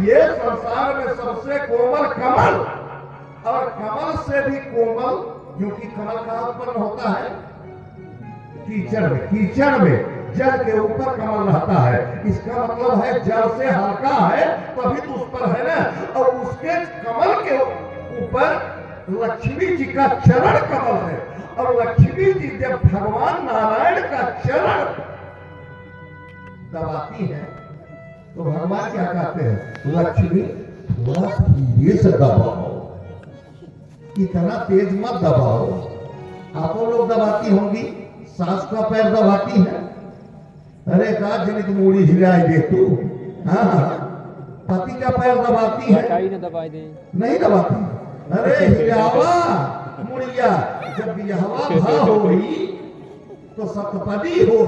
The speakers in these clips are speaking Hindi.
ये संसार में सबसे कोमल कमल, और कमल से भी कोमल, क्योंकि कमल कहाँ उत्पन्न होता है? कीचड़ में। कीचड़ में जल के ऊपर कमल रहता है, इसका मतलब है जल से हल्का है तभी तो उस पर है ना। और उसके कमल के ऊपर लक्ष्मी जी का चरण कमल है, और लक्ष्मी जी जब भगवान नारायण का चरण दबाती है तो भगवान क्या कहते हैं? लक्ष्मी थोड़ा धीरे से दबाओ, इतना तेज मत दबाओ। आप लोग दबाती होंगी, सास का पैर दबाती है, अरे का जनित मूड़ी हिलाई दे तू। हाँ, पति का पैर दबाती है, नहीं दबाती, अरे हिलावा मुड़िया। जब यहवा भा होगी तो सप्तपदी हो।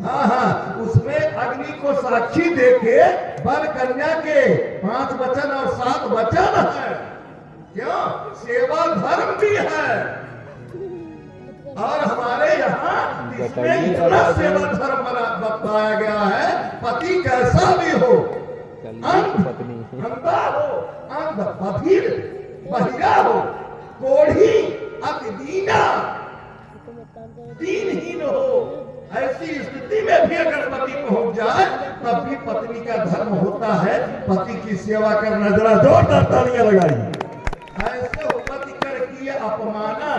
हाँ हाँ, उसमें अग्नि को साक्षी देके वर कन्या के 5 वचन और 7 वचन है। क्यों? सेवा धर्म भी है, और हमारे यहाँ इसमें इतना सेवा धर्म बताया गया है, पति कैसा भी हो, अंधा हो, अंध बधिर बहिरा हो, कोढ़ी अति दीना दीनहीन हो, ऐसी स्थिति में भी अगर पति पहुंच जाए तब भी पत्नी का धर्म होता है पति की सेवा करना। जरा जोरदार तालियां लगाइए। ऐसे हो पति कर किए अपमाना,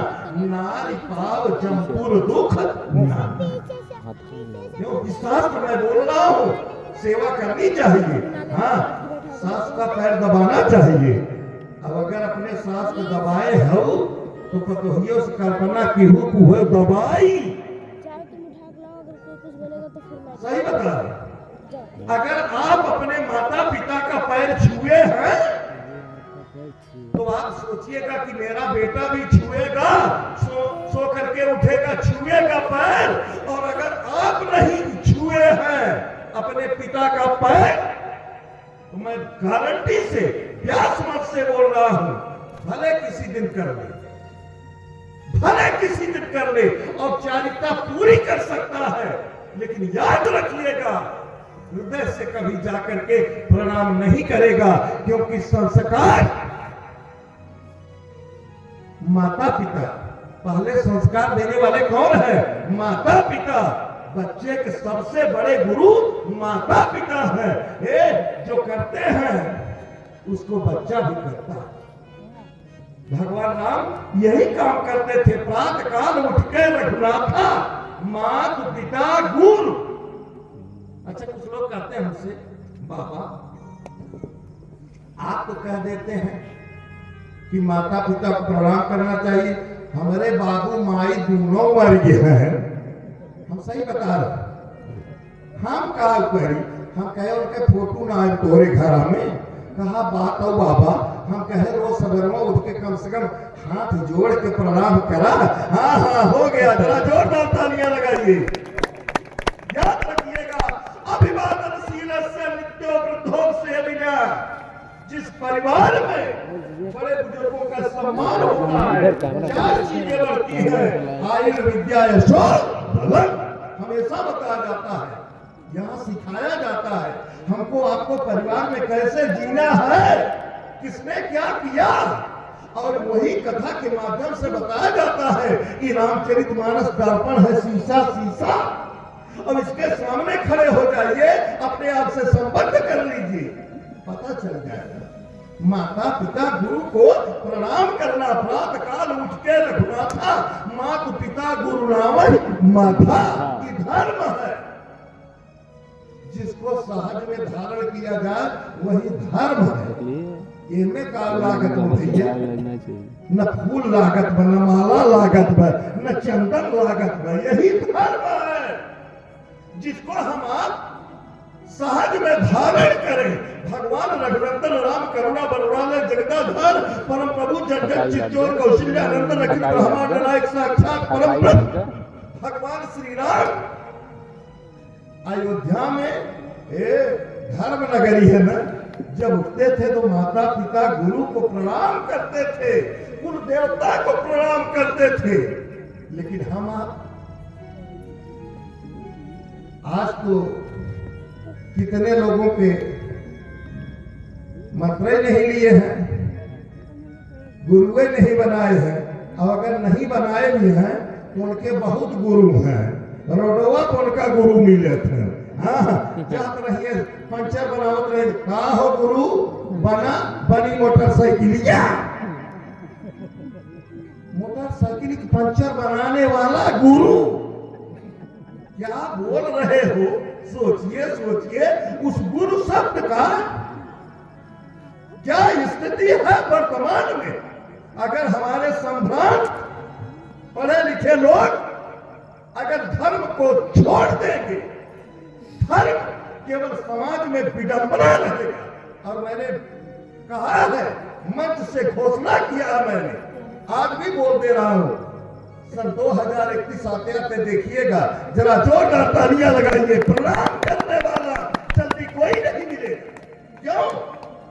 नारी पाव जमपुर दुख ना। क्यों? शास्त्र में बोल रहा हूँ, सेवा करनी चाहिए। हाँ, सास का पैर दबाना चाहिए। अब अगर अपने सास को दबाए हो तो पतोहियों से कल्पना की हो दबाई। सही बता रहे। अगर आप अपने माता पिता का पैर छुए हैं तो आप सोचिएगा कि मेरा बेटा भी छुएगा, सो करके उठेगा, छुएगा पैर। और अगर आप नहीं छुए हैं अपने पिता का पैर तो मैं गारंटी से, व्यास मत से बोल रहा हूं, भले किसी दिन कर ले, भले किसी दिन कर ले, औपचारिकता पूरी कर सकता है, लेकिन याद रखिएगा हृदय से कभी जाकर के प्रणाम नहीं करेगा। क्योंकि संस्कार, माता पिता, पहले संस्कार देने वाले कौन है? माता पिता। बच्चे के सबसे बड़े गुरु माता पिता है। ये जो करते हैं उसको बच्चा भी करता है। भगवान राम यही काम करते थे। प्रातः काल उठ के रघुनाथा मात पिता गुरु। अच्छा, कुछ लोग कहते हैं हमसे, बाबा आप तो कह देते हैं कि माता पिता को प्रणाम करना चाहिए, हमारे बाबू माई दोनों मर गए हैं। हम सही बता रहे। हम कहा करी, हम कहे उनके फोटो ना आए तोरे घर में। कहा बात हो बाबा, हम कहे रोज सवेरे उठ के कम से कम हाथ जोड़ के प्रणाम करा। हाँ हाँ, हो गया। जरा जोरदार तालियां लगाइए। याद रखिएगा, अभिवादनशील से नित्यो वृद्धों से बिना। जिस परिवार में बड़े बुजुर्गों का सम्मान होता है, 4 चीजें बढ़ती है, आयु विद्या यशोर बलम। हमेशा बताया जाता है, यहाँ सिखाया जाता है हमको आपको परिवार में कैसे जीना है, किसने क्या किया, और वही कथा के माध्यम से बताया जाता है कि रामचरितमानस दर्पण है शीशा शीशा। अब इसके सामने खड़े हो जाइए, अपने आप से संबंध कर लीजिए, पता चल जाएगा। माता पिता गुरु को प्रणाम करना, प्रातः काल उठ के रघुनाथा मात पिता गुरु रावण माथा, ये धर्म है। जिसको सहज में धारण किया जाए वही धर्म है। इनमें का लागत होती है, न फूल लागत बा, न माला लागत बा, न चंदन लागत बा, यही धर्म है जिसको हम आप सहज में धारण करें। भगवान रघुनंदन राम करुणा बलराम जगदाधर परम प्रभु जगत चित्तौर कौशल्या आनंद रखित ब्रह्मांड नायक साक्षात परम ब्रह्म भगवान श्री राम अयोध्या में धर्म नगरी है ना, जब उठते थे तो माता पिता गुरु को प्रणाम करते थे, कुल देवता को प्रणाम करते थे। लेकिन हम आज तो कितने लोगों के मंत्र नहीं लिए हैं, गुरुए नहीं बनाए हैं, और अगर नहीं बनाए भी हैं तो उनके बहुत गुरु हैं। रोडवा तो उनका गुरु मिले थे। हाँ, जात रहिए पंचर बनावत रहे, कहा हो गुरु बना बनी मोटरसाइकिलिया, मोटरसाइकिल की पंचर बनाने वाला गुरु। क्या बोल रहे हो? सोचिए सोचिए, उस गुरु शब्द का क्या स्थिति है वर्तमान में। अगर हमारे सम्राट पढ़े लिखे लोग अगर धर्म को छोड़ देंगे, धर्म केवल समाज में विडंबना रहेगा। और मैंने कहा है, मंच से घोषणा किया है, मैंने आज भी बोल दे रहा हूं, सन 2031 आते आते देखिएगा, जरा जोरदार तालियां लगाइए, प्रणाम करने वाला जल्दी कोई नहीं मिलेगा। क्यों?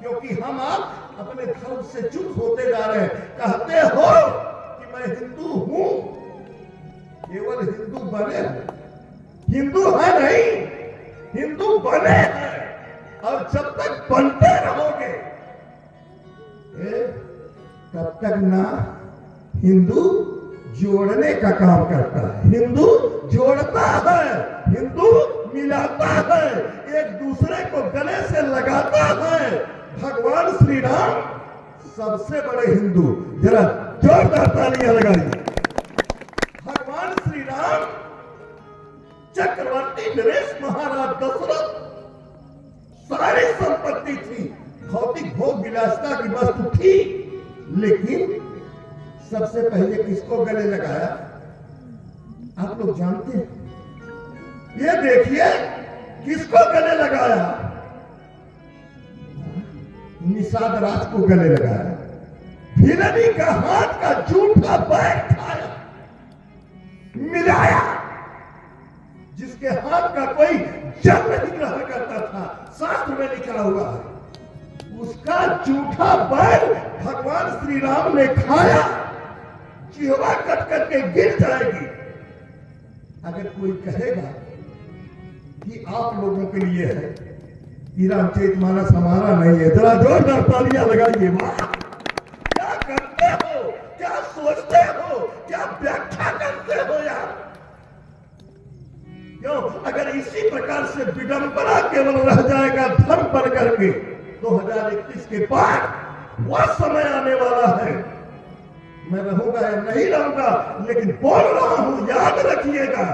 क्योंकि हम आप अपने धर्म से चुप होते जा रहे हैं। कहते हो कि मैं हिंदू हूं, केवल हिंदू बने, हिंदू है नहीं, हिंदू बने हैं। और जब तक बनते रहोगे तब तक ना हिंदू जोड़ने का काम करता है, हिंदू जोड़ता है, हिंदू मिलाता है, एक दूसरे को गले से लगाता है। भगवान श्री राम सबसे बड़े हिंदू, जरा जोरदार तालियां लगाइए। भगवान श्री राम चक्रवर्ती नरेश महाराज दशरथ, सारी संपत्ति थी, भौतिक भोग विलासिता की वस्तु थी, लेकिन सबसे पहले किसको गले लगाया आप लोग जानते हैं? ये देखिए किसको गले लगाया, निषाद राज को गले लगाया। भिलनी का हाथ का जूठा पैर खाया, मिलाया, जिसके हाथ का कोई जल नहीं ग्रहण करता था, शास्त्र में लिखा हुआ है, उसका जूठा पैर भगवान श्री राम ने खाया, जिह्वा कट करके गिर जाएगी। अगर कोई कहेगा कि आप लोगों के लिए है, कि रामचरितमानस हमारा नहीं है, जरा जोरदार तालियां लगाइए। वाह, क्या करते हो, क्या सोचते हो, क्या व्याख्या करते हो यार। क्यों? अगर इसी प्रकार से विडंबना केवल रह जाएगा धर्म पर करके, 2021 के बाद वह समय आने वाला है, मैं रहूंगा या नहीं रहूंगा, लेकिन बोल रहा हूं, याद रखिएगा,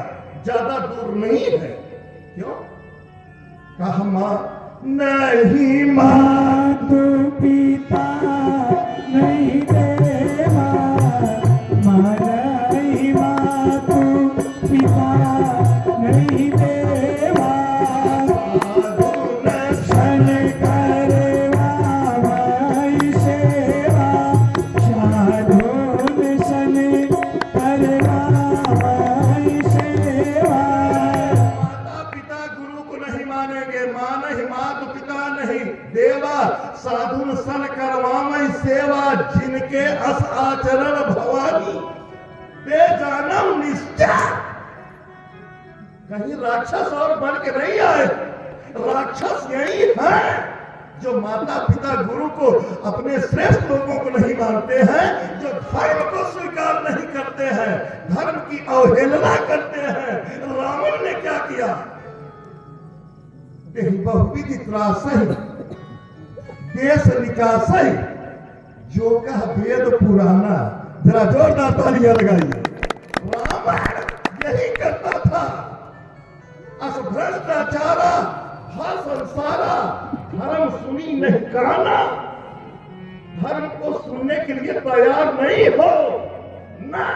ज्यादा दूर नहीं है। क्यों? कहा मां नहीं, मातु पिता नहीं देवा, नहीं मातु पिता नहीं देवा, शन करवा भाई सेवा, साधुन शन करवा भाई सेवा। माता पिता गुरु को नहीं मानेंगे, मां नहीं, मातु पिता नहीं देवा, साधुन सन करवामई सेवा, जिनके अस आचरण भवानी ते जानम निश्चय। कहीं राक्षस और बन के नहीं आए, राक्षस यही है जो माता पिता गुरु को, अपने श्रेष्ठ लोगों को नहीं मानते हैं, जो धर्म को स्वीकार नहीं करते हैं, धर्म की अवहेलना करते हैं। रावण ने क्या किया? बहुविधि त्रासहि देश निकासहि, जो कह वेद पुराना। जरा जोरदार तालियां लगाइए। रावण यही करता था, अस भ्रष्टाचारा हर संसारा, धर्म सुनी नहीं काना, धर्म को सुनने के लिए तैयार नहीं हो ना,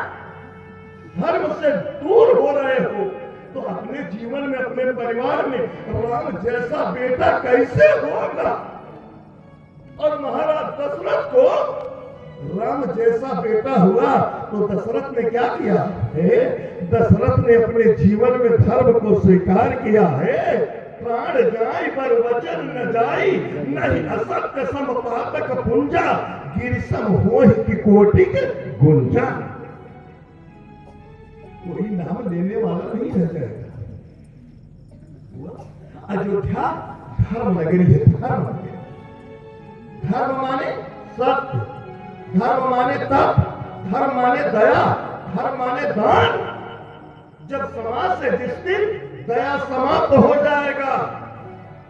धर्म से दूर हो रहे हो, तो अपने जीवन में, अपने परिवार में राम जैसा बेटा कैसे होगा। और महाराज दशरथ को राम जैसा बेटा हुआ, तो दशरथ ने क्या किया है? दशरथ ने अपने जीवन में धर्म को स्वीकार किया है। प्राण जाय पर वचन न जाई, नहीं असत्य सम पातक पुंजा, गिरिसम होहि की कोटिक गुंजा। कोई नाम लेने वाला नहीं रह जाएगा। अयोध्या धर्म नगरी है, धर्म धर्म माने सत्य, धर्म माने तप, धर्म माने दया, धर्म माने दान। जब समाज से जिस दिन दया समाप्त हो जाएगा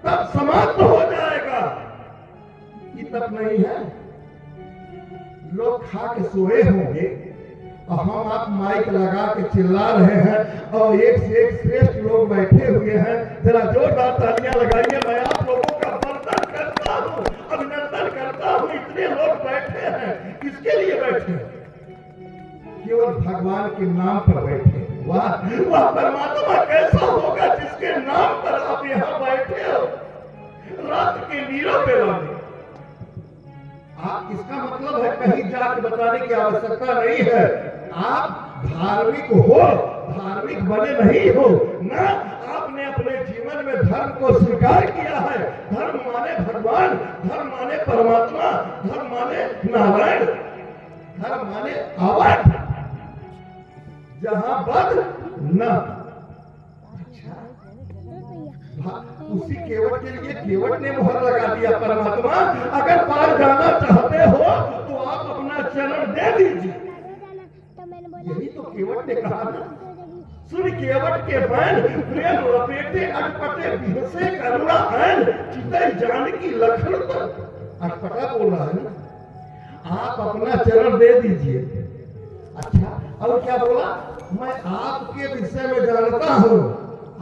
तब समाप्त हो जाएगा। ये तब नहीं है। लोग खा के सोए होंगे और हम आप माइक लगा के चिल्ला रहे हैं और एक से एक श्रेष्ठ लोग बैठे हुए हैं। जरा जोरदार तालियां लगाइए। मैं आप लोगों का वंदन करता हूं, अभिनंदन करता हूं। इतने लोग बैठे हैं, किसके लिए बैठे हैं? केवल भगवान के नाम पर बैठे। वाह वाह, परमात्मा कैसा होगा जिसके नाम पर आप यहाँ बैठे हो रात के नीरव बेला में। आप इसका मतलब है कहीं जाके बताने की आवश्यकता नहीं है। आप धार्मिक हो, धार्मिक बने नहीं हो ना। आपने अपने जीवन में धर्म को स्वीकार किया है। धर्म माने भगवान, धर्म माने परमात्मा, धर्म माने नारायण, धर्म माने अवध, जहां बद न। अच्छा, उसी केवट के लिए केवट ने मोहर लगा दिया। परमात्मा अगर पार जाना चाहते हो तो आप अपना चरण दे दीजिए। यही तो केवट ने कहा ना। सुन केवट के बैन, प्रेम लपेटे अटपटे बिहसे करुणा ऐन, चितई जानकी लखन पर। अटपटा बोल रहा है ना। आप अपना चरण दे दीजिए। अच्छा, और क्या बोला? मैं आपके विषय में जानता हूं,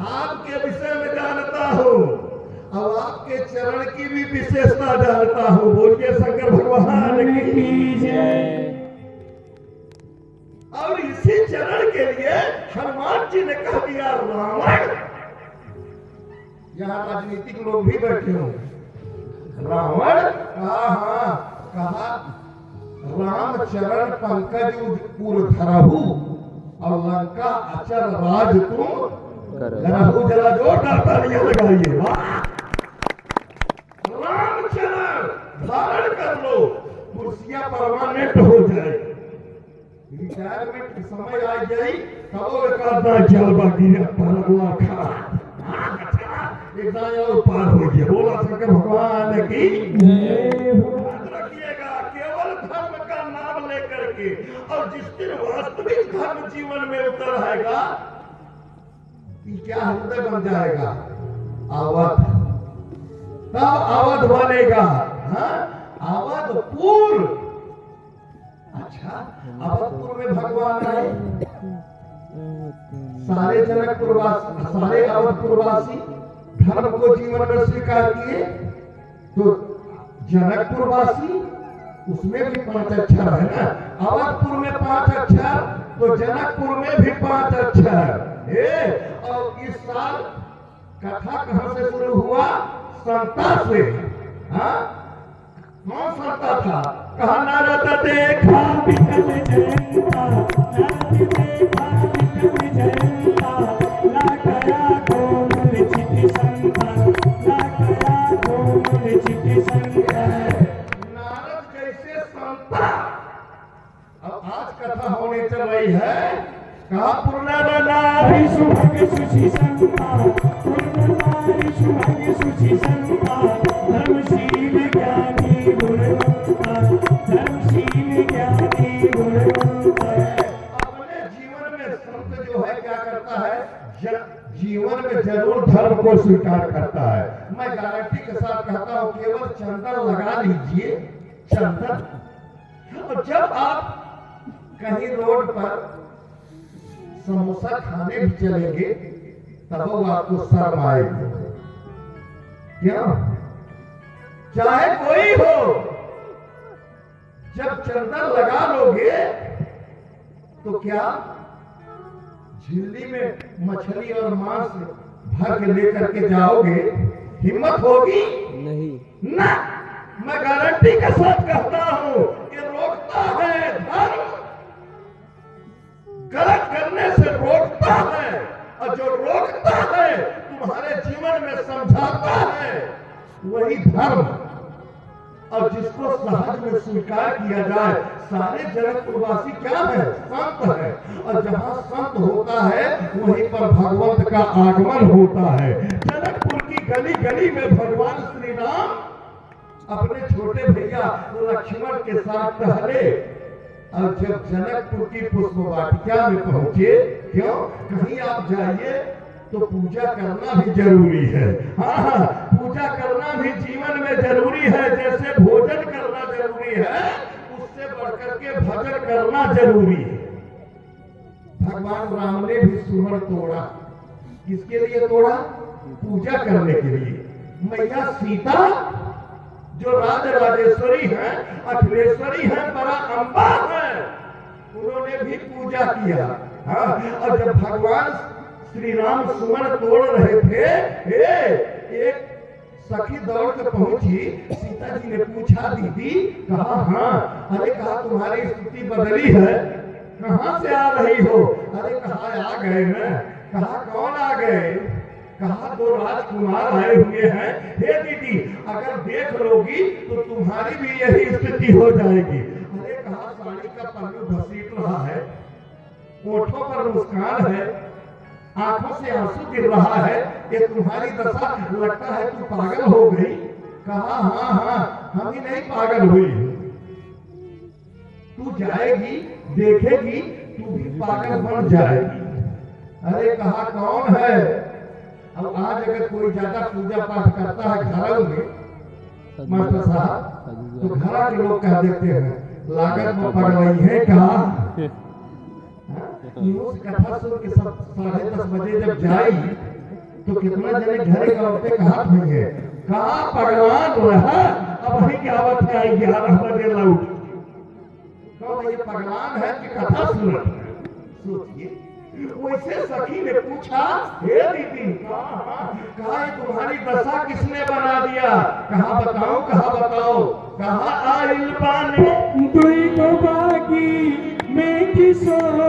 आपके विषय में जानता हूं और आपके चरण की भी विशेषता जानता हूं। बोलिए शंकर भगवान की जय। और इसी चरण के लिए हनुमान जी ने कह दिया रावण। यहां राजनीतिक लोग भी बैठे होंगे। रावण कहा राम चरण पंकज उर धरहु और लंका अचर राज तुम करहु। जरा जोरदार तालियां लगाइए। राम चरण धारण कर लो, कुर्सियां परमानेंट हो जाए। रिटायरमेंट की समय आ जाए तब करना चल बाकी परगुआ खा एक और पार हो गया। बोला शंकर भगवान की रखिएगा। केवल धर्म का नाम लेकर के, और जिस दिन वास्तविक धर्म जीवन में उतर आएगा क्या हृदय बन जाएगा? अवध। तब अवध बनेगा। अवधपुर। अच्छा, अवधपुर में भगवान आए। सारे जनकपुरवासी, सारे अवधपुरवासी धर्म को जीवन में स्वीकार किए तो जनकपुरवासी उसमें भी 5 अक्षर है ना। अवधपुर में 5 अक्षर तो जनकपुर में भी 5 अक्षर। और इस साल कथा कहां से शुरू हुआ? संता से। कौन संता था? कहा नारद देखा विकल जयंता, नारद देखा विकल जयंता, लाकया कोमल चिति संता, लाकया कोमल चिति संता। नारद जैसे संता। अब आज कथा होने चल रही है। कहा पूर्णनारी सुभग सुचि संता, पूर्णनारी सुभग सुचि संता, धर्मशील ज्ञानी गुणवंता, धर्मशील ज्ञानी गुणवंता। अपने जीवन में संत जो है क्या करता है? जीवन में जरूर धर्म को स्वीकार करता है। मैं गारंटी के साथ कहता हूं, केवल चंदन लगा लीजिए, चंदन। और जब आप कहीं रोड पर समोसा खाने भी चलेंगे तब वो आपको शर्म आएगी। क्या? चाहे कोई हो, जब चंदन लगा लोगे तो क्या झिल्ली में मछली और मांस भर के लेकर के जाओगे? हिम्मत होगी? नहीं ना। मैं गारंटी के साथ कहता हूं, ये रोकता है धर्म, गलत करने से रोकता है। और जो रोकता है तुम्हारे जीवन में समझाता है वही धर्म। और जिसको सहज में स्वीकार किया जाए। सारे जनकपुरवासी क्या है? संत है। और जहां संत होता है वहीं पर भगवंत का आगमन होता है। जनकपुर की गली गली में भगवान श्री राम अपने छोटे भैया लक्ष्मण के साथ टहले और जब जनकपुर की पुष्प वाटिका में पहुंचे, क्यों, कहीं आप जाइए तो पूजा करना भी जरूरी है। हाँ, पूजा करना भी जीवन में जरूरी है। जैसे भोजन करना जरूरी है, उससे बढ़कर के भजन करना जरूरी है। भगवान राम ने भी सुमन तोड़ा, किसके लिए तोड़ा, पूजा करने के लिए। मैया सीता जो राजराजेश्वरी है, अखिलेश्वरी है, बड़ा अम्बा है, उन्होंने भी पूजा किया। हाँ, और जब भगवान श्री राम सुमन तोड़ रहे थे, एक सखी दौड़ के पहुंची, सीता जी ने पूछा, दीदी कहा, हाँ, अरे कहा तुम्हारी स्थिति बदली है, कहां से आ रही हो? अरे कहा आ गए ना। कहा कौन आ गए? कहा दो राजकुमार आए हुए हैं। हे दीदी, अगर देख लोगी तो तुम्हारी भी यही स्थिति हो जाएगी। अरे कहा साड़ी का पल्लू घसीट रहा है, ओठों पर मुस्कान है, आंखों से आंसू गिर रहा है, ये तुम्हारी दशा, लगता है तू पागल हो गई। कहा हाँ हाँ, हम ही नहीं पागल हुई, तू जाएगी देखेगी तू भी पागल बन जाएगी। अरे कहा कौन है? अब आज अगर कोई ज्यादा पूजा पाठ करता है घरों में मास्टर साहब, तो घर के लोग कह देते हैं लागत में पड़ रही है। कहा न्यूज कथा सुन के सब 10:30 बजे जब जाई तो कितना जने घरे का औरतें कहा हुई है, कहा पगलान रहा, अब वही क्या बात है 11 बजे लौट। तो ये पगलान है कि कथा सुन रहा है? सोचिए। वैसे सखी ने पूछा, हे दीदी कहा तुम्हारी दशा किसने बना दिया? कहा बताओ, कहा बताओ। कहा आइल बाने दुई को बागी में किशोर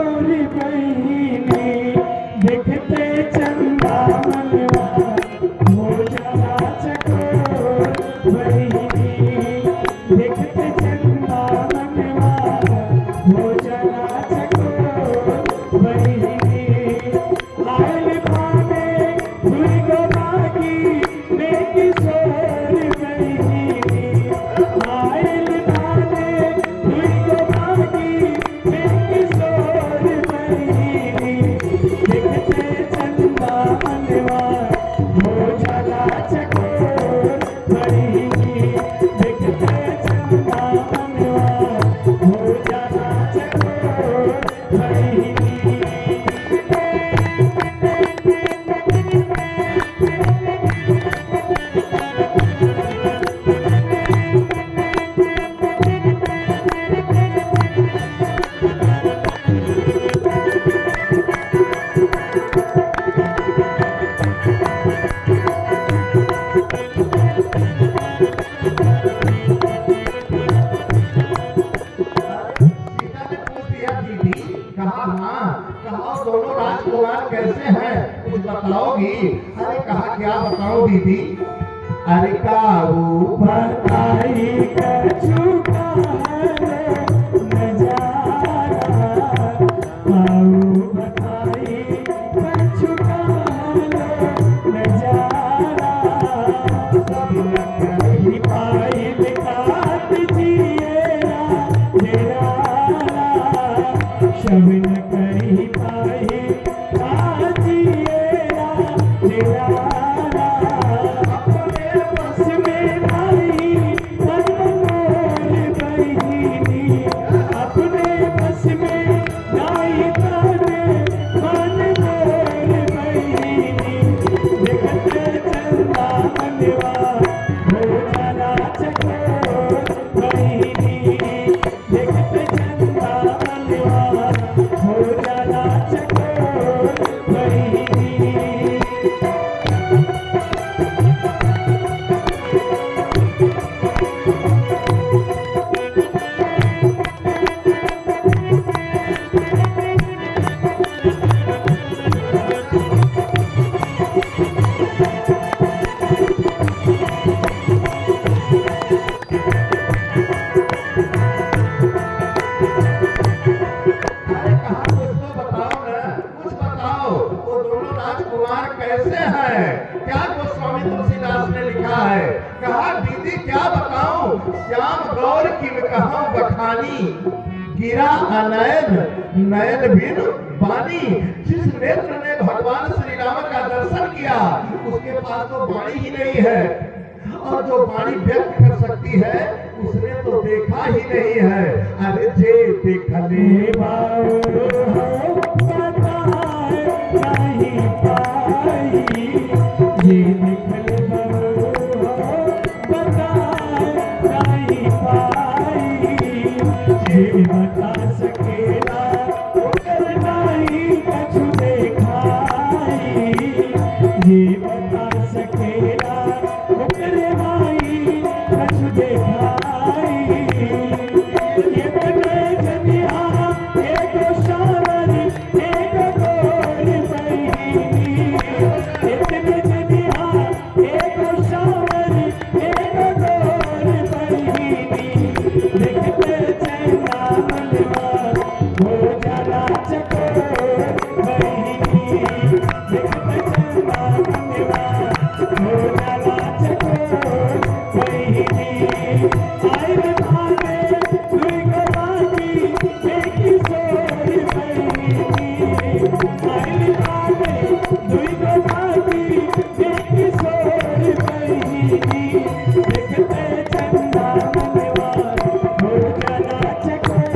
बहिनी, देखते चंदा मनवा हो जाला चकोर बहिनी, देखते चंदा मनवा हो जाला चकोर बहिनी। आइल बाने दुई को बागी में किशोर बहिनी, आइल बाने दुई को बागी में किशोर बहिनी, देखते चंदा मनवा हो जाला चकोर बहिनी, देखते चंदा मनवा हो जाला चकोर बहिनी। सीता ने पूछ दिया, दीदी कहा हाँ, कहा दोनों राजकुमार कैसे हैं, कुछ बताओगी? अरे कहा क्या बताओ दीदी? अरे काऊ बताई कछु नजारा, काऊ बताई कछु नजारा, पाई काट जिएरा निराला, शबिन कही पाई काजिएरा निराला, अपने बस में नहीं मन मोर बहिनी, अपने बस में नहीं तने मन मोर बहिनी, देखते चंदा मनवा हो जाला दीदी क्या बताऊं, श्याम गौर की मैं कहूं बखानी, गिरा अनयन नयन बिन बानी। जिस नेत्र ने भगवान श्री राम का दर्शन किया उसके पास तो वाणी ही नहीं है, और जो वाणी व्यक्त कर सकती है उसने तो देखा ही नहीं है। अरे जे देखले नहीं पाई, ये निकल नहीं पाई, ये बता सकेला करना ही कछु देखाई, ये बता सकेला करना ही कछु देखाई। ये बने जनिया एक शावर एक गोर बहिनी, इतने जनिया एक शावर एक गोर बहिनी, देखते चैना मनवा हो जाला चकोर बहिनी, देखते चैना मनवा हो जाला चकोर बहिनी। आए रे भागे दुई को बाकी देखी सोर बहिनी, आए रे भागे दुई को बाकी देखी सोर बहिनी, देखते चंदा मनवा हो जाला चकोर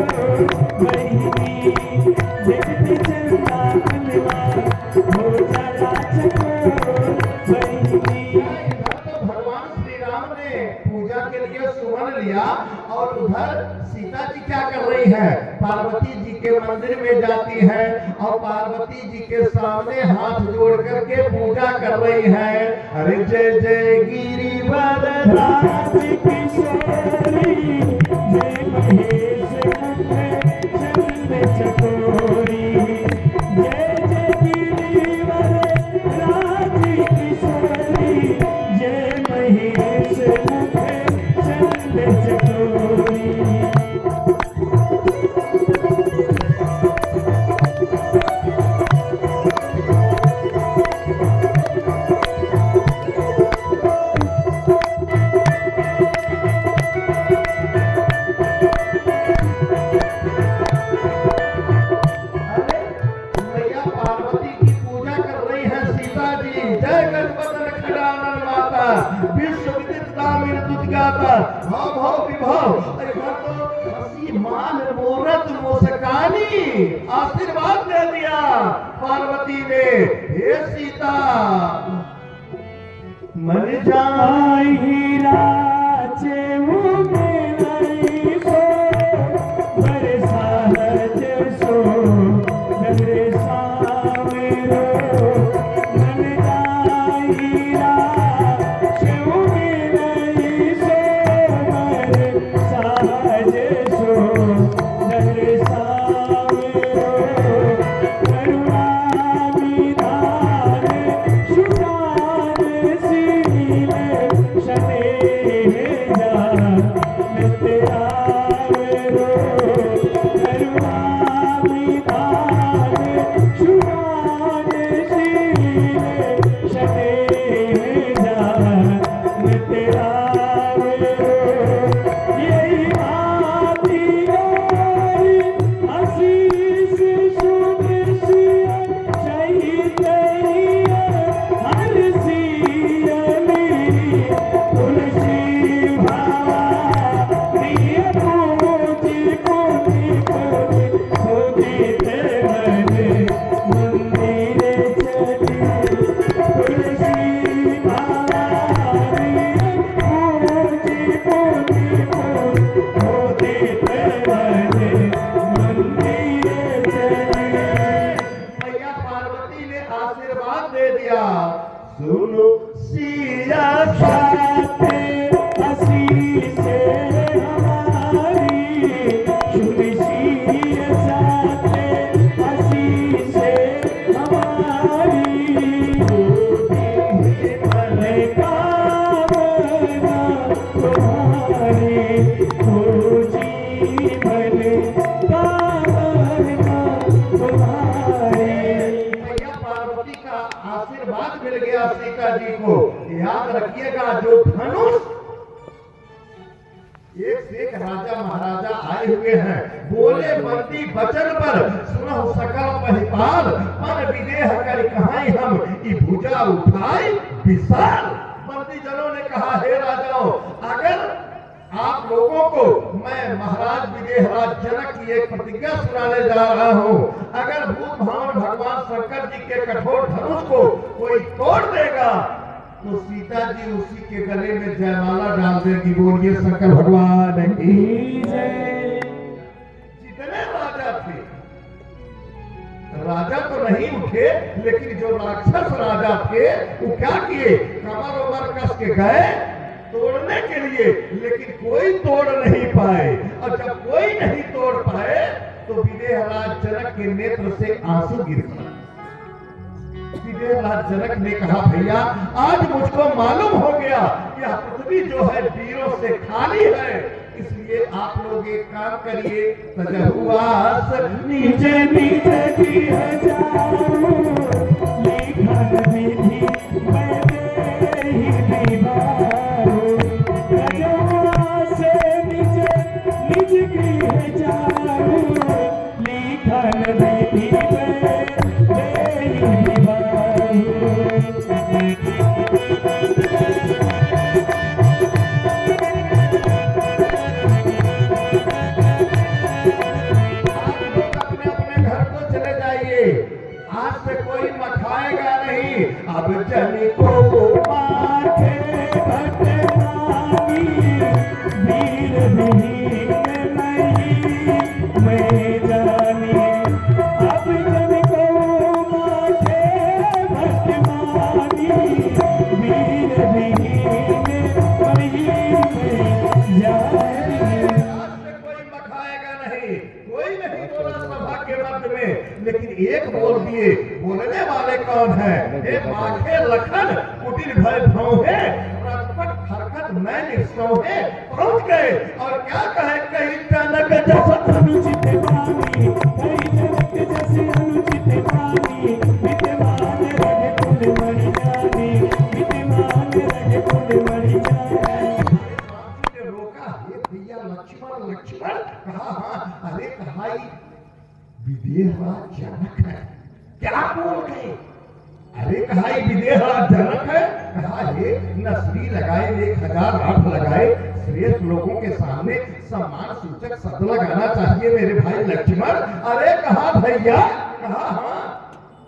बहिनी, देखते चंदा मनवा हो जाला चकोर बहिनी। तो भगवान श्री राम ने पूजा के लिए सुमन लिया, और उधर सीता जी क्या कर रही है, पार्वती जी के मंदिर में जाती है और पार्वती जी के सामने हाथ जोड़ करके पूजा कर रही है। अरे जय जय गिरिवर राज किशोरी, जय महेश मुख चंद्र चकोरी, जय जय गिरिवर राज किशोरी, जय महेश मुख चंद्र चकोरी। अरे मैया पार्वती की पूजा कर रही है सीता जी। जय गणपति खड़ानन माता, विश्व विदित दामिन तुझ गाता, भाव भाव विभाव। अरे वह तो हंसी मान मूरत मुस्कानी, आशीर्वाद दे दिया पार्वती ने। हे सीता मन जाई हीरा चेऊ में नहीं सो, बड़े सहज सो नगरे सामेरो, मन जाई हीरा चेऊ में नहीं सो, बड़े सहज सो नगरे सामेरो, करुणा विधान सुजान सील शने जा तेरा मेरो, करुणा विधान सुजान सील शने जा तेरा मेरो। यही भांति गोरी आशीष सुन सिया चैतन्य हर सियली, तुलसी भावा प्रिय पूजी पूजी पूजी पूजिते बने मंदिर चली, तुलसी भावा प्रिय पूजी पूजी पूजिते बने मंदिर चली। मैया पार्वती ने आशीर्वाद दे दिया। सुनो सिया बातें हंसी से हमारी, सुनिए बातें हंसी से हमारी, भले कामना तुम्हारी, हो जीवन कामना तुम्हारी। मैया पार्वती का आशीर्वाद मिल गया सीता जी को। याद रखिएगा, जो धनुष एक से एक राजा महाराजा आए हुए हैं, बोले बंदी बचन पर सुनहु सकल महिपाल, मन विदेह कर कहाई हम ई भुजा उठाई विशाल। बंदी जनों ने कहा, हे राजाओं, अगर आप लोगों को मैं महाराज विदेहराज जनक की एक प्रतिज्ञा सुनाने जा रहा हूँ, अगर भूत भावन भगवान शंकर जी के कठोर धनुष को कोई तोड़ देगा तो सीता जी उसी के गले में जयमाला डाल देगी। बोलिए शंकर भगवान की जय। जितने राजा थे, राजा तो नहीं उठे, लेकिन जो राक्षस राजा थे वो क्या किए, कमर उमर कस के गए तोड़ने के लिए, लेकिन कोई तोड़ नहीं पाए। और जब कोई नहीं तोड़ पाए तो विदेहराज जनक के नेत्र से आंसू गिर पड़े। विदेहराज जनक ने कहा, भैया आज मुझको मालूम हो गया कि पृथ्वी जो है वीरों से खाली है, इसलिए आप लोग एक काम करिए, तजहुआस नीचे नीचे की है जाऊं, लिखन विधि मैं दे ही दीवारूं, तजहुआस नीचे नीचे की है जाऊं, लिखन विधि मैं दे ही दीवारूं। आज से कोई मखाएगा नहीं, अब जन को माथे भटमानी, वीर विहीन नहीं मैं जानी, अब जन को माथे भटमानी, वीर विहीन नहीं मैं जानी। आज से कोई मखाएगा नहीं, कोई नहीं बोला सभा के मध्य में, लेकिन एक बोल दिए। बोलने वाले कौन है? हे माखे लखन कुटिल भय भौहे, रटपट हरकत मैं निसौहे पहुंच गए। और क्या कहे, कहीं जनक जैसा अनुचित वाणी, कहीं जनक जैसे अनुचित वाणी, विद्यमान रहे कुल मणि जानी, विद्यमान रहे कुल मणि जानी। ने रोका, हे भैया लक्ष्मण लक्ष्मण, कहा हाँ, अरे कहा विदेहराज जनक है, क्या बोल गए? अरे कहा विदेहराज जनक है, कहा हे नसरी लगाए 1008 लगाए, श्रेष्ठ लोगों के सामने सम्मान सूचक शब्द लगाना चाहिए मेरे भाई लक्ष्मण। अरे कहा भैया, कहा हाँ,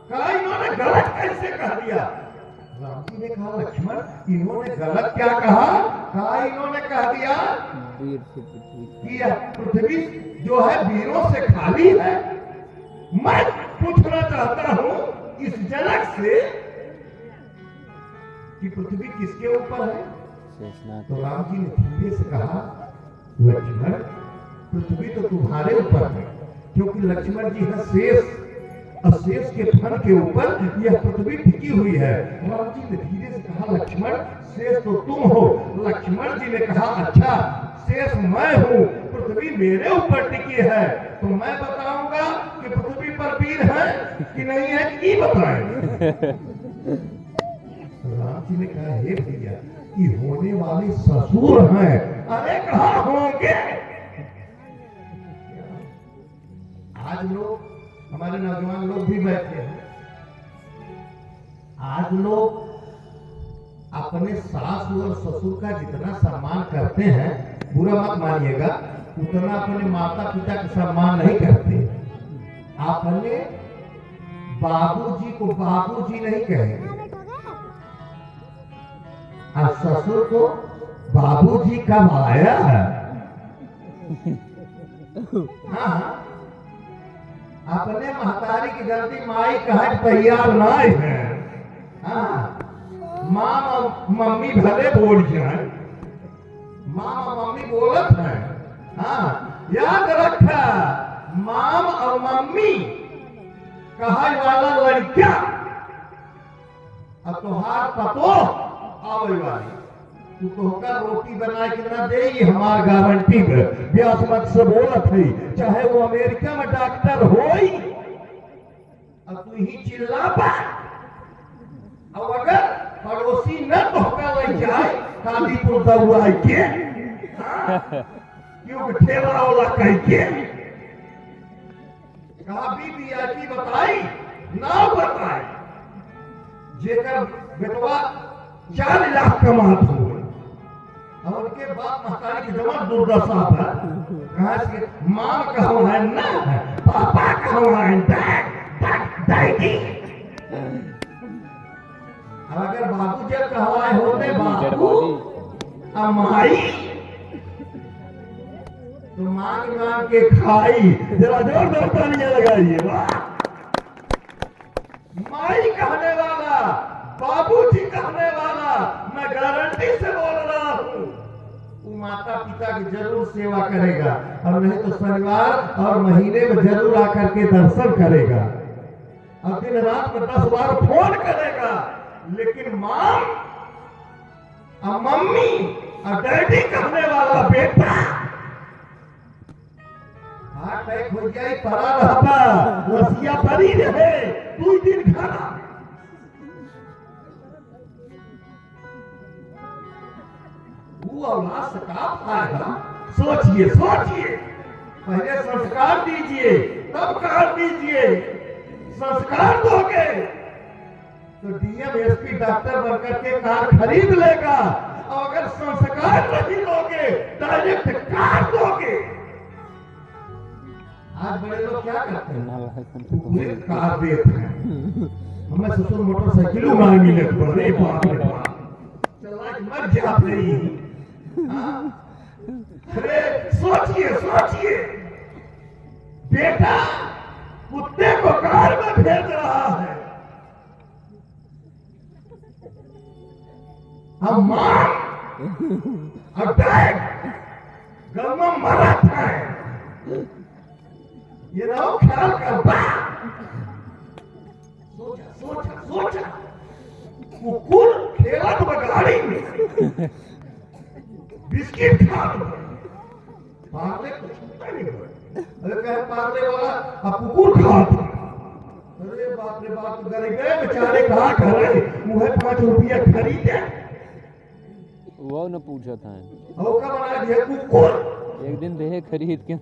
कहा इन्होंने गलत कैसे कह दिया? राम जी ने कहा, लक्ष्मण इन्होंने गलत क्या कहा? कहा इन्होंने कह दिया कि यह पृथ्वी जो है वीरों से खाली है। मैं पूछना चाहता हूं इस जनक से कि पृथ्वी किसके ऊपर है? तो राम जी ने धीरे से कहा, लक्ष्मण पृथ्वी तो तुम्हारे ऊपर है, क्योंकि लक्ष्मण जी है शेष, और शेष के फन के ऊपर यह पृथ्वी टिकी हुई है। राम जी ने धीरे से कहा, लक्ष्मण शेष तो तुम हो। लक्ष्मण जी ने कहा, अच्छा शेष मैं हूँ, पृथ्वी मेरे ऊपर टिकी है, तो मैं बताऊंगा कि पृथ्वी पर वीर है कि नहीं है, कि बताएं। राम जी ने कहा, हे भैया ये होने वाले ससुर हैं। अरे कहा होंगे? आज लोग, हमारे नौजवान लोग भी बैठे हैं, आज लोग अपने सास और ससुर का जितना सम्मान करते हैं, बुरा मत मानिएगा, उतना अपने माता पिता का सम्मान नहीं करते। अपने बाबूजी को बाबूजी नहीं कहेंगे, और ससुर को बाबूजी कब आया है? हाँ, अपने महतारी की जल्दी माई कहे तैयार ना है। हाँ, माँ मम्मी भले बोल जाए, माँ मम्मी बोलत है। हाँ, याद रखा, माम और मम्मी कहा वाला लड़का अब तोहार पतो आवे वाली, तू तोहका रोटी बना के ना दे, हमार गारंटी व्यास मत से बोलत है, चाहे वो अमेरिका में डॉक्टर होई, अब तू ही चिल्ला पा। अब अगर पड़ोसी न तोहका ले जाए कालीपुर दौड़ा के, हाँ? क्यों ठेला वाला कह के कहा बीबी की बताई ना बताई जेकर बेटवा 4 लाख कमात हो और उनके बाप महतारी की जवान दुर्दशा पर कहा से मां कहवा है ना पापा कहवा है डैडी अगर बाबू जब कहवाए होते बाबू अमाई तो मांग मांग के खाई जरा जोरदार तालियां लगाइए वाह माई कहने वाला बाबूजी कहने वाला मैं गारंटी से बोल रहा हूं वो माता पिता की जरूर सेवा करेगा और नहीं तो शनिवार और महीने में जरूर आकर के दर्शन करेगा और दिन रात में 10 बार फोन करेगा लेकिन मां और मम्मी और डैडी कहने वाला बेटा अटैक हो जाए पड़ा रहता रसिया पड़ी रहे 2 दिन खाना वो औलाद से का फायदा सोचिए सोचिए पहले संस्कार दीजिए तब कार दीजिए संस्कार दोगे तो डीएम एसपी डॉक्टर बनकर के कार खरीद लेगा और अगर संस्कार नहीं दोगे डायरेक्ट कार दोगे आज बड़े लोग क्या करते हैं पूरे कार देते हैं हमें ससुर मोटरसाइकिल मांग मिले बड़े बाप रे बाप चला मर जा रही अरे सोचिए सोचिए बेटा कुत्ते को कार में भेज रहा है हम मां और डैड गम में मरा था ये रहो ख्याल करता सोचा सोचा सोचा कुकुर खेला तो गाड़ी में बिस्किट खा लो पार्ले को छूटा नहीं हुआ अरे कहे पार्ले वाला अब कुकुर खा अरे बाप रे बाप गरीब बेचारे कहाँ खड़े मुहे 5 रुपया खरीदे वो न पूछा था और का बना दिया कुकुर एक दिन देहे खरीद के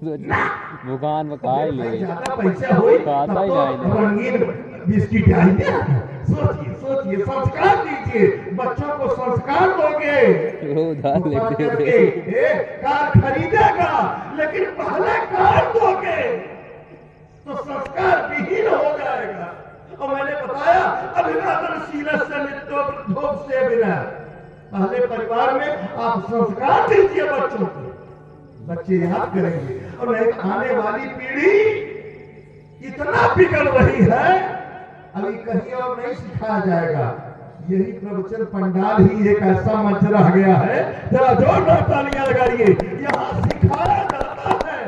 दुकान में खाए ले ज्यादा पैसा होई खाता ही नहीं रंगीन बिस्किट आएंगे सोचिए सोचिए संस्कार दीजिए बच्चों को संस्कार दोगे वो उधार लेते थे कार खरीदेगा लेकिन पहले कार दोगे तो संस्कार विहीन हो जाएगा और मैंने बताया अभिवादनशील से धूप से बिना पहले परिवार में आप संस्कार दीजिए बच्चों को बच्चे याद करेंगे और नहीं आने वाली पीढ़ी इतना बिगड़ रही है अभी कहीं और नहीं सिखाया जाएगा यही प्रवचन पंडाल ही एक ऐसा मंच रह गया है जरा जोरदार तालियां लगाइए यहाँ सिखाया जाता है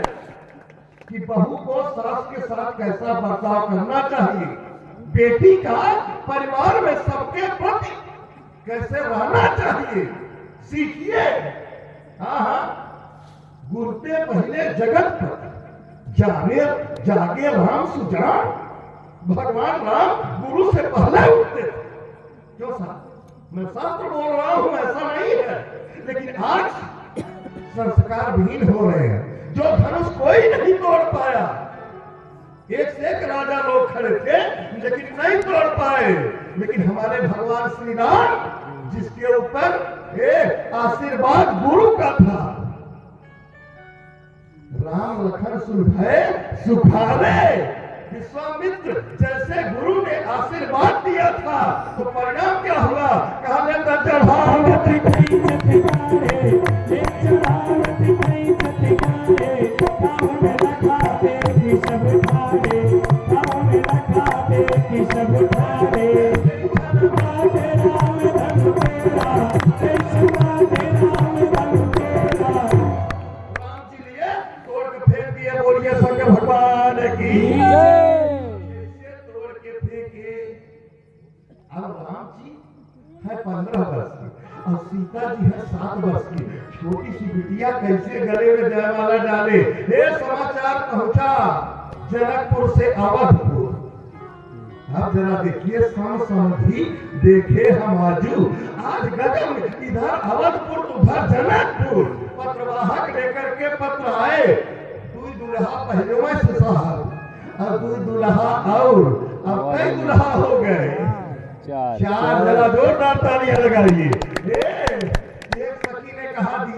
कि बहू को सास के साथ कैसा बर्ताव करना चाहिए बेटी का परिवार में सबके प्रति कैसे रहना चाहिए सीखिए हाँ गुरते पहले जगत पर जाने जागे राम सुजान भगवान राम गुरु से पहले उठते थे क्यों साहब मैं शास्त्र बोल रहा हूं ऐसा नहीं है लेकिन आज संस्कार विहीन हो रहे हैं जो धनुष कोई नहीं तोड़ पाया एक से एक राजा लोग खड़े थे लेकिन नहीं तोड़ पाए लेकिन हमारे भगवान श्री राम जिसके ऊपर आशीर्वाद गुरु का था राम लखन सुलभे सुखारे विश्वामित्र जैसे गुरु ने आशीर्वाद दिया था तो परिणाम क्या हुआ कहा लेता चढ़ावती कहीं चटकारे एक चढ़ावती कहीं चटकारे गाँव में रखा देखी सब ठारे गाँव में रखा देखी सब ठारे राम धन तेरा राम धन तेरा राम जी लिए तोड़ के फेंक दिए बोलिए शंकर भगवान की तोड़ के फेंके अब राम जी है 15 वर्ष की और सीता जी है 7 वर्ष की छोटी सी बिटिया कैसे गले में जयमाला डाले ये समाचार पहुंचा जनकपुर से अवधपुर अब जरा देखिए समझी देखे हम आजू आज गगन इधर अवधपुर उधर जनकपुर पत्रवाह पत्रवाहक लेकर के पत्र आए, तू दुल्हा पहले में से साहब, अब तू दुल्हा और अब कई दुल्हा हो गए। चार चार जरा जोरदार तालियां लगाइए। एक सखी ने कहा दी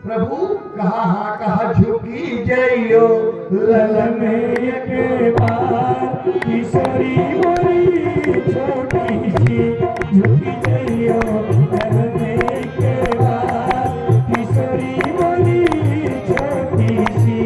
प्रभु, कहा हाँ कहा झुकी जइयो ललन के बार किशोरी मोरी छोटी सी झुकी जइयो ललन के बार किशोरी मोरी छोटी सी।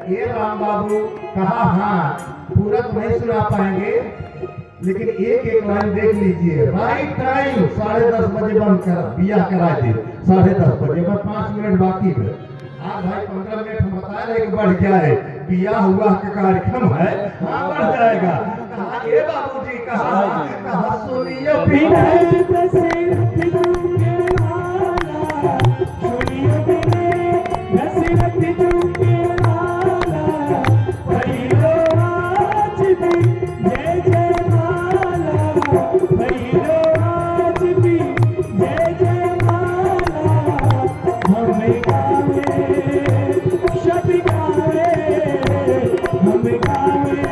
ये राम बाबू कहा हाँ पूरा तो नहीं सुना पाएंगे, लेकिन एक एक लाइन देख लीजिए। राइट टाइम 10:30 बजे बंद कर बिया करा दे, 10:30 बजे बस 5 मिनट बाकी है। आज भाई 15 मिनट हम बता रहे कि बढ़ जाए, बिया हुआ का कार्यक्रम है, हाँ बढ़ जाएगा। कहा ये बाबूजी कहा सुनियो विनय दशरथ दूंगे वाला, सुनियो विनय दशरथ दूंगे वाला, भैरो आज भी जय जय माला, भैरो आज भी जय जय माला। हम गावे शब गावे, हम गावे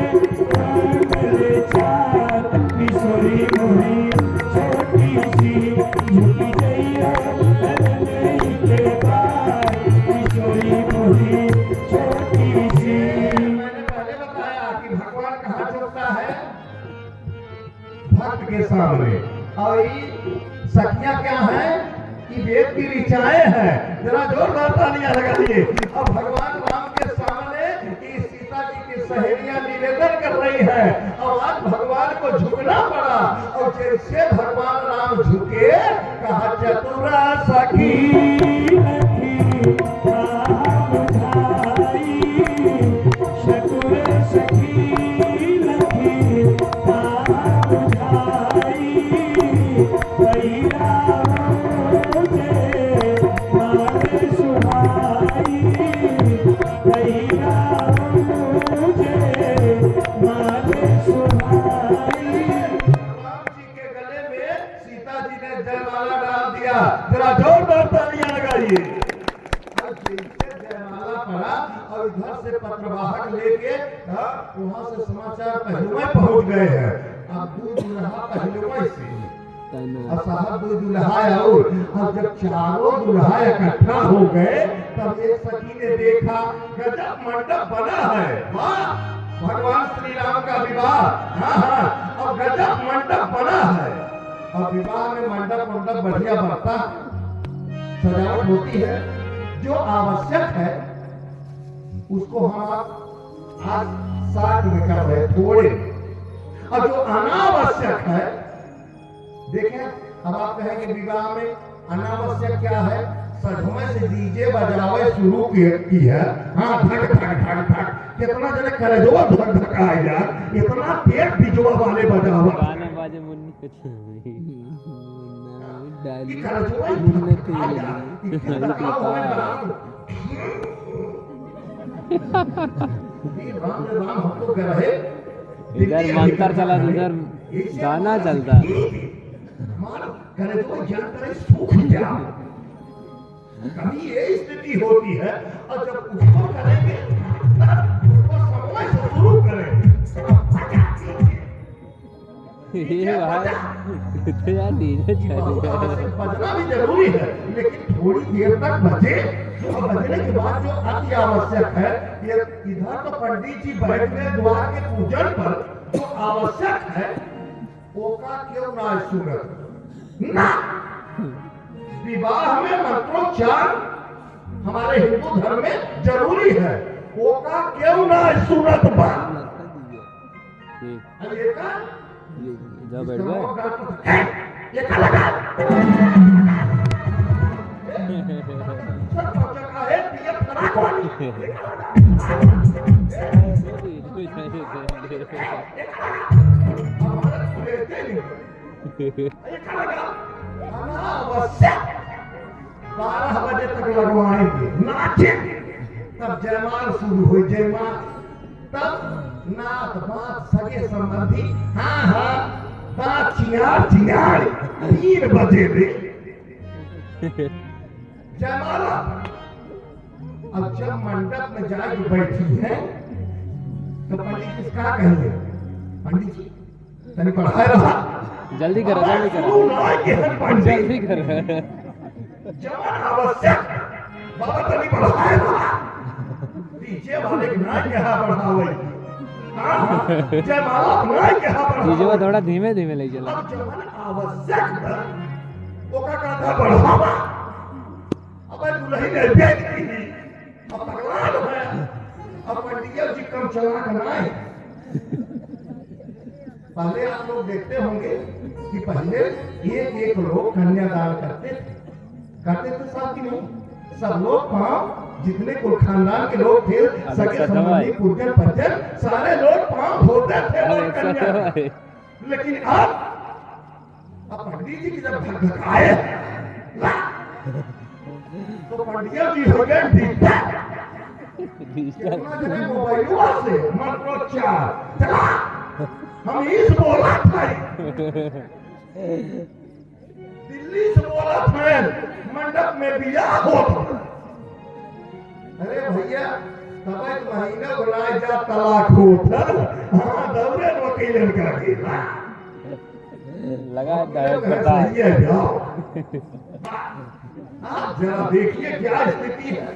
मंगल चार किशोरी मोरी छोटी सी झुकी जइयो ललन के बार किशोरी मोरी छोटी सी। मैंने पहले बताया कि भगवान कहाँ झुकता है, भक्त के सामने। और ये सखियां क्या है कि वेद की ऋचाएं हैं। जरा जोरदार तालियां लगा दिए। अब भगवान राम के सामने ये सीता जी की सहेलियां निवेदन कर रही है और आज भगवान को झुकना पड़ा। और जैसे भगवान राम झुके, कहा चतुरा सखी लखी बुझाई, शकुर सखी लखी बुझाई, पैरा मुझे मारे सुहाई, पैरा मुझे मारे सुहाई। राम जी के गले में सीता जी ने जयमाला डाल दिया। जरा जोरदार तालियां लगाइए। और जैसे जयमाला पड़ा और इधर से पत्रवाहक लेके वहां से समाचार पहलुआ पहुंच गए हैं। अब दू दुल्हा पहलुआ से और साहब दू दुल्हा और अब जब चारों दुल्हा इकट्ठा हो गए, तब एक सखी ने देखा गजब मंडप बना है। वाह, भगवान श्री राम का विवाह, हाँ, और गजब मंडप बना है। और विवाह में मंडप बढ़िया बनता है, सजावट होती है। जो आवश्यक है उसको हम आज साथ में कर रहे थोड़े, और जो अनावश्यक है, देखें अब आप कहेंगे विवाह में अनावश्यक क्या है? सजमे से डीजे बजावे शुरू की है, हाँ धक धक धक धक, कितना जने करे जो धक धक आएगा, इतना तेज डीजवा वाले बजावा गाने बाजे मुन्नी कुछ कि करे जो मुन्ने राम राम हमको गए इधर मंत्र चला, उधर गाना चलता। करे तो ज्ञान करे सूख जा। कभी ये स्थिति होती है, और जब उसको करेंगे उसको समय से शुरू करें। ये भाई तो यार डीजे बजना भी जरूरी है, लेकिन थोड़ी देर तक बजे, और बजने के बाद जो अति आवश्यक है, ये इधर तो पंडित जी बैठ गए द्वार के पूजन पर, जो आवश्यक है वो का क्यों ना सुनत ना। विवाह में मंत्रोच्चार हमारे हिंदू धर्म में जरूरी है, वो का क्यों ना सुनत बा। ये का जा बैठ गए। ये का लगा सब बच्चा का है, पियर खड़ा कौन? हमारे लेते नहीं। ये क्या लगा? अनावश्यक 12 बजे तक लगवाएंगे, नाचेंगे, तब जयमाल शुरू हुई, जयमाल, तब नात बात सगे संबंधी, हाँ हाँ बात चिंगार चिंगार 3 बजे दे जयमाला। अब जब मंडप में जाके बैठी है तो पंडित जी क्या कहेंगे? पंडित जी तनी पढ़ाए रहा, जल्दी करो जल्दी करो जल्दी करो। जवान आवश्यक बाबा तनी पढ़ाए रहा, डीजे वाले के ना क्या बढ़ावे, जयमाला ना क्या डीजे बढ़ावे, थोड़ा धीमे धीमे ले चला। अब जवान आवश्यक है वो का कहता बढ़ावा। अब दुल्हन ने बेच दी, अब भगवान है, अब पंडित जी कम चला बनाए। पहले आप लोग देखते होंगे कि पहले एक एक लोग कन्यादान करते थे सब की नहीं, सब लोग पांव जितने कुल खानदान के लोग थे, सगे संबंधी पूजन पज्जन सारे लोग पांव धोते थे और कन्या। लेकिन अब पंडित जी की जब भगभगाए तो पंडित जी हो गए डिजिटल मोबाइलों से मंत्रोच्चार चला, हम इस बोला था, दिल्ली से बोला था, मंडप में बियाह होता। अरे भैया तब एक महीना बुलाए जा तलाक होता, हाँ दौरे वकीलन का गेला लगा डायरेक्ट करता है। आप जरा देखिए क्या स्थिति है,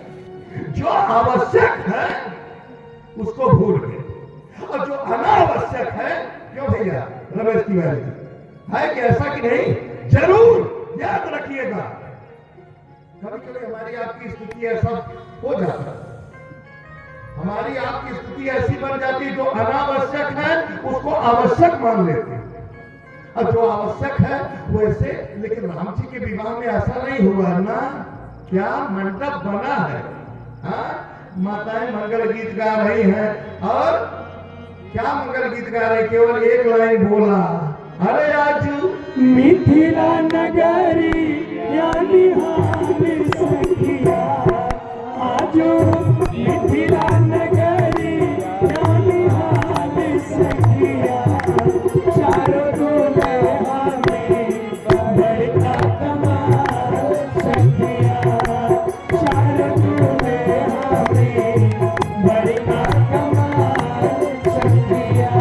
जो आवश्यक है उसको भूल गए और जो अनावश्यक है, क्यों भैया रमेश तिवारी है कि ऐसा कि नहीं, जरूर याद रखिएगा। कभी कभी हमारी आपकी स्थिति ऐसा हो जाता है, हमारी आपकी स्थिति ऐसी बन जाती है जो अनावश्यक है उसको आवश्यक मान लेते हैं, और जो आवश्यक है वैसे। लेकिन राम जी के विवाह में ऐसा नहीं हुआ ना, क्या मंडप बना है, हाँ माताएं मंगल गीत गा रही हैं, और क्या मंगल गीत गा रही, केवल एक लाइन बोला, अरे आज मिथिला नगरी यानी हाल सखिया, आजो मिथिला नगरी यानी हाल सखिया, चारों दुल्हा में बड़का कमाल सखिया, चारों दुल्हा में बड़का कमाल सखिया।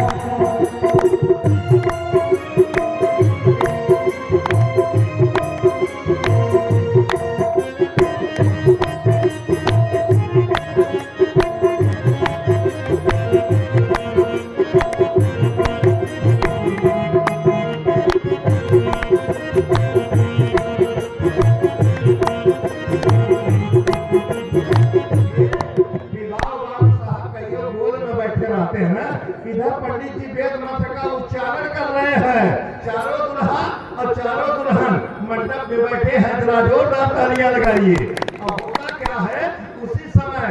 इधर पंडित जी वेद मंत्र का उच्चारण कर रहे हैं, चारों दुल्हा और चारों दुल्हन मंडप में बैठे हैं, जरा जोरदार तालियां लगाइए। और होता क्या है, उसी समय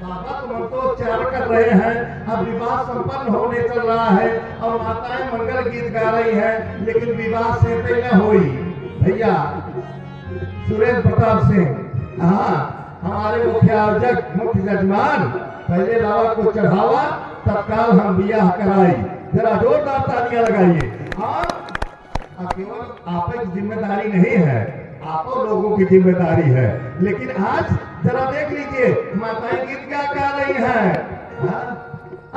बाबा तो मंत्रोच्चारण कर रहे हैं, अब विवाह संपन्न होने चल रहा है और माताएं मंगल गीत गा रही हैं, लेकिन विवाह से न हुई। भैया सुरेंद्र प्रताप सिंह, हाँ हमारे मुख्य जजमान, पहले लावा को चढ़ावा तत्काल हम बियाह कराई, जरा जोरदार तालियां लगाइए। और केवल आप की जिम्मेदारी नहीं है, आप लोगों की जिम्मेदारी है। लेकिन आज जरा देख लीजिए माताएं गीत क्या गा रही हैं,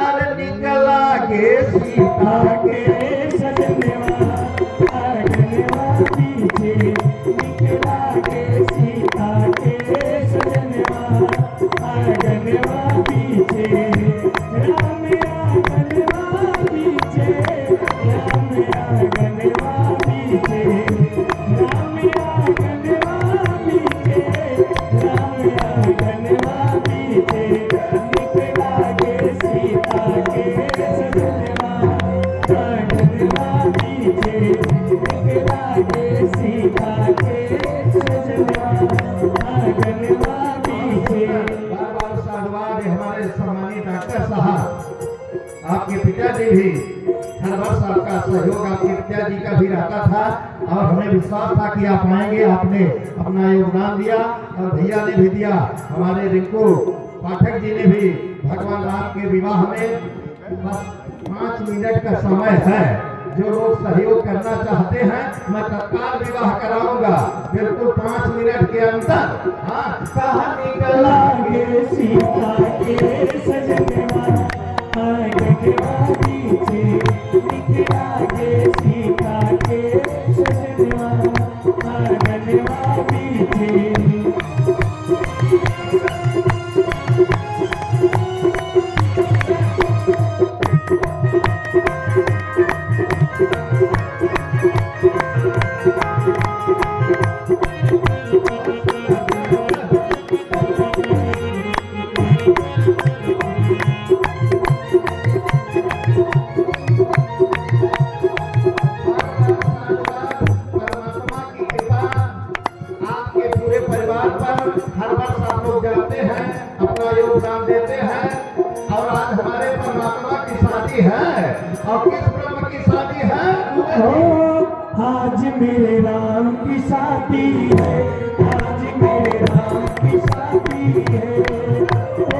अरे निकला के सीता के सजनवा आगनवा पीछे, निकला के सीता के सजनवा आगनवा पीछे, राम आगनवा पीछे, राम आगनवा पीछे, राम आगनवा पीछे, राम आगनवा पीछे, निकला के सीता के सजनवा आगनवा भी हर वर्ष आपका सहयोग आपके पिता जी का भी रहता था और हमें विश्वास था कि आप आएंगे। आपने अपना योगदान दिया और भैया ने भी दिया। हमारे रिंकू पाठक जी ने भी भगवान राम के विवाह में बस 5 मिनट का समय है। जो लोग सहयोग करना चाहते हैं मैं तत्काल विवाह कराऊंगा, बिल्कुल 5 मिनट के अंदर। हाँ, कहाँ निकला लागे सीता के सजनवा आगनवा बीचे निकला गे सीता के सजनवा आगनवा बीचे परमात्मा की कृपा आपके पूरे परिवार पर हर वर्ष आप लोग जाते हैं, अपना योगदान देते हैं। और आज हमारे परमात्मा की शादी है। और किस ब्रह्म की शादी है? ओ आज मेरे राम की शादी है, आज मेरे राम की शादी है, ओ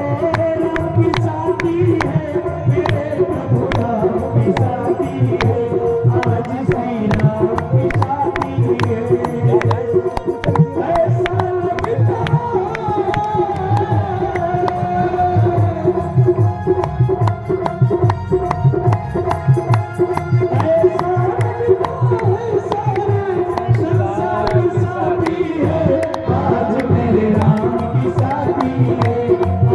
राम की शादी है, मेरे प्रभु राम की शादी है, आज श्री राम की शादी है। ऐसा लगता आज मेरे राम की शादी है,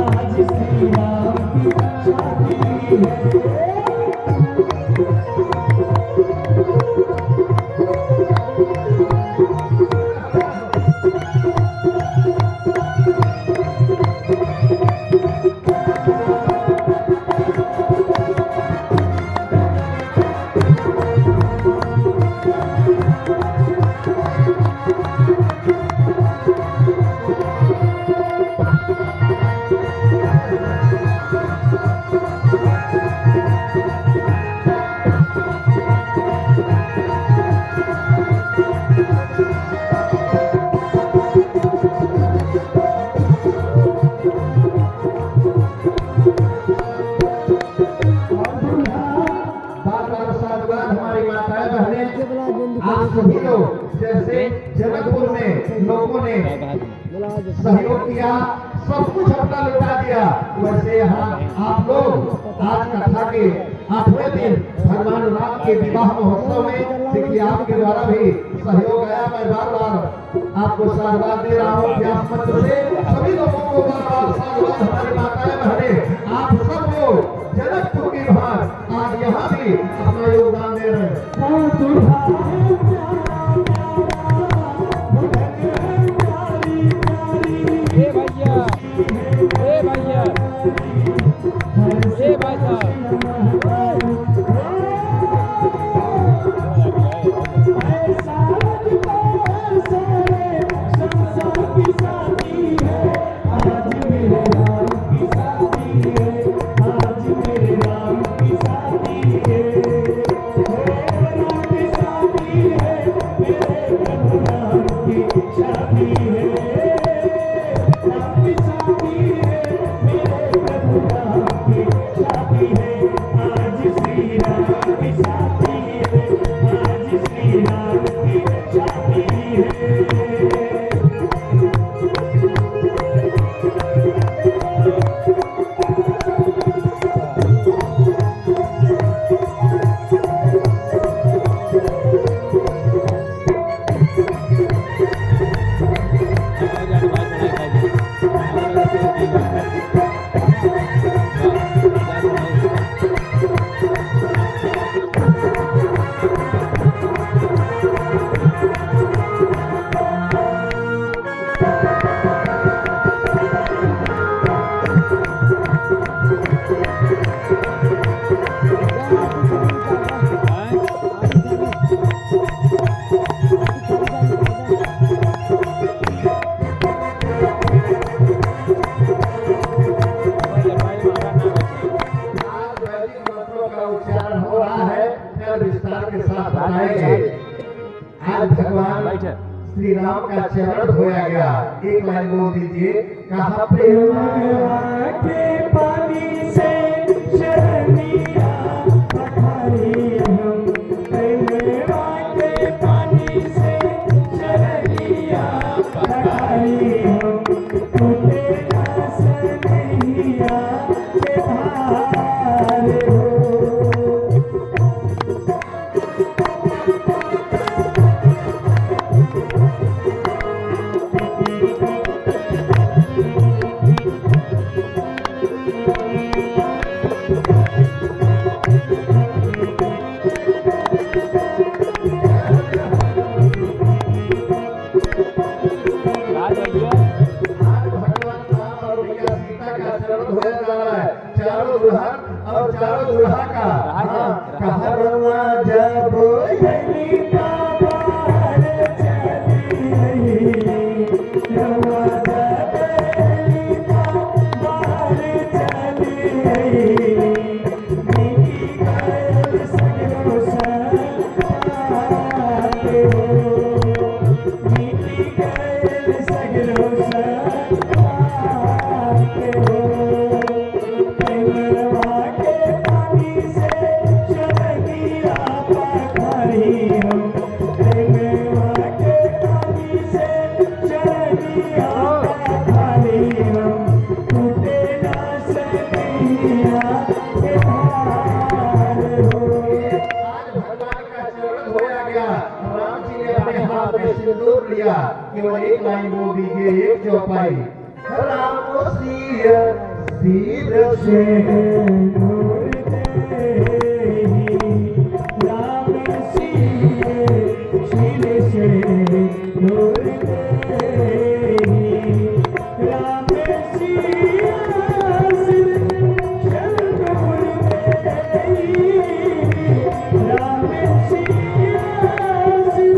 आज श्री राम की शादी है। हमारी माताएं बहनें, आप सभी लोग जैसे जनकपुर में लोगों ने सहयोग किया, सब कुछ अपना लुटा दिया, वैसे यहाँ आप लोग आज कथा के 8वें दिन भगवान राम के विवाह महोत्सव में देखिए आपके द्वारा भी सहयोग आया। मैं बार बार आपको साधुवाद दे रहा हूँ व्यास मंच से। सभी लोगों को बार बार साधुवाद। हमारी माताएं बहनें, आप सब लोग जनकपुर की भाग आज यहाँ भी अपना योगदान दे रहे हैं। ए भैया, ए भैया, ए भाई साहब, हो रहा है कल विस्तार के साथ बताएंगे। आज भगवान बैठे श्री राम का चरण धोया गया। एक लाइन बोल दीजिए, कहा प्रेम के पानी से शरणिया पठारी हम, प्रेमवा के पानी से शरणिया पठारी हम, टूटे ना सनहिया के धार हो। आज भैया आज भगवान राम और मैया सीता का चरण धोया जा रहा है। चारों दुल्हन और चारों दुल्हा का कहा रवा जब ललिता बाहर चली रही, रवा जब ललिता बाहर चली रही, मीठी गैल सगरो सपाते हो, मीठी गैल सगरो सपाते हो। प्रेमवा के पानी से शरणिया पठारी हम, प्रेमवा के पानी से शरणिया पठारी हम, टूटे ना सनहिया के धार हो। आज भगवान का चरण धोया गया। राम जी ने अपने हाथ में सिंदूर लिया। केवल एक लाइन बोल दीजिए, एक चौपाई। राम को सिर से नूर देहि, राम सिए सिर से नूर देहि, राम सिया सिर शंकर देहि, राम सिया सिर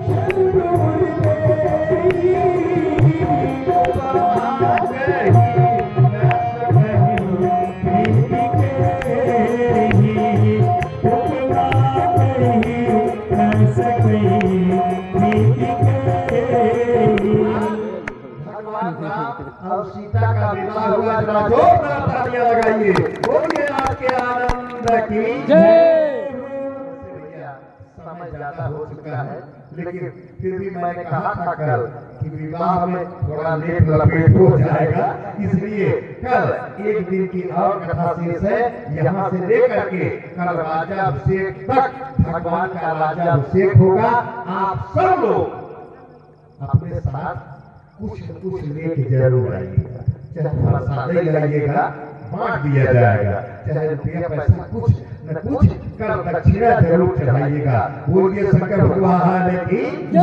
शंकर देहि। भगवान राम और सीता का विवाह हुआ। जरा जोरदार तालियां लगाइए। बोलिए आज के आनंद की जय। भैया समय ज्यादा हो चुका है, लेकिन फिर भी मैंने कहा था कल कि विवाह में थोड़ा लेट लपेट हो जाएगा, इसलिए कल एक दिन की और कथा शेष है। यहाँ से लेकर के कल राज्याभिषेक तक भगवान का राज्याभिषेक होगा। आप सब लोग अपने साथ कुछ न कुछ लेके जरूर आइएगा। चाहे प्रसाद लाइएगा, बांट दिया जाएगा, चाहे रुपया पैसा कुछ न कुछ कर दक्षिणा जरूर चढ़ाइएगा। बोलिए शंकर भगवान की जय।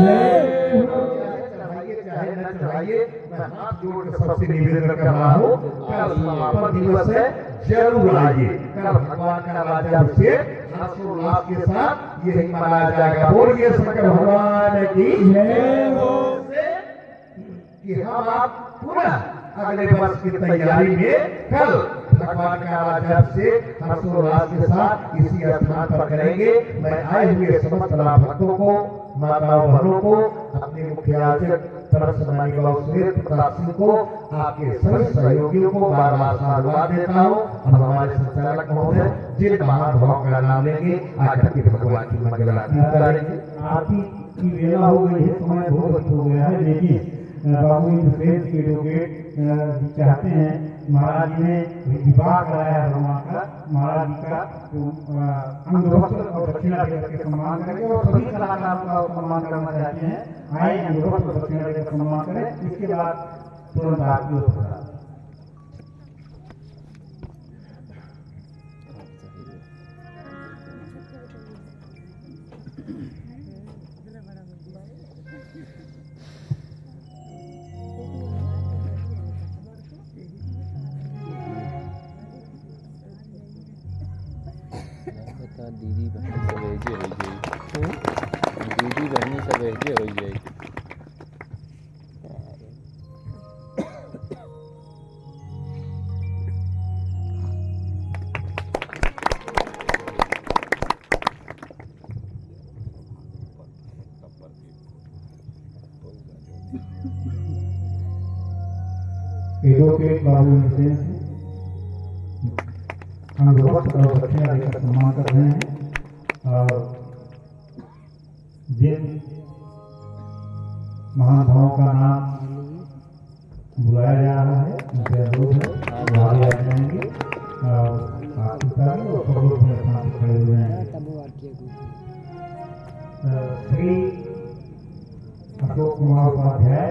चढ़ाइए चाहे न चढ़ाइए, मैं हाथ जोड़ के सबसे निवेदन कर रहा हूँ, कल समापन दिवस है, जरूर आइए। कल भगवान का राज्याभिषेक हर्षोल्लास के साथ यही मनाया जाएगा। बोलिए शंकर भगवान की जय हो। कि हम आप पुनः अगले वर्ष की तैयारी में कल भगवान का राज्याभिषेक हर्षोल्लास के साथ इसी स्थान पर करेंगे। मैं आए हुए समस्त राम भक्तों को, माताओं बहनों को, अपने मुख्य आयोजक तरफ समानी प्रताप सिंह को, आपके सभी सहयोगियों को बार बार साधुवाद देता हूँ। अब हमारे संचालक महोदय जिन महानुभाव का नाम लेंगे आकर के भगवान की मंगल आरती करेंगे। आरती की वेला हो गई है, समय बहुत हो गया है, लेकिन बाबू इंटरफेरेंस के एडवोकेट चाहते हैं, महाराज जी ने विवाह कराया है भगवान का, महाराज जी का तो अंगवस्त्र और दक्षिणा देकर के सम्मान करेंगे और सभी कलाकारों का सम्मान करना चाहते हैं। आए अंगवस्त्र और दक्षिणा देकर सम्मान करें, इसके बाद तुरंत आरती होगा। दीदी बहनी सब ऐसे हो गई, दीदी बहनी सब ऐसे हो गई। एडवोकेट बाबू हुसैन से अंगवस्त्र और बच्चियां लेकर सम्मान कर रहे हैं। और जिन महानुभावों का नाम बुलाया जा रहा है उनसे अनुरोध है वो आगे आ जाएंगे और आपकी तारीफ और सब लोग अपने स्थान पर खड़े हुए हैं। श्री अशोक कुमार उपाध्याय,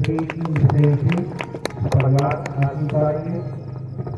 श्री परिवार आत्मकार्य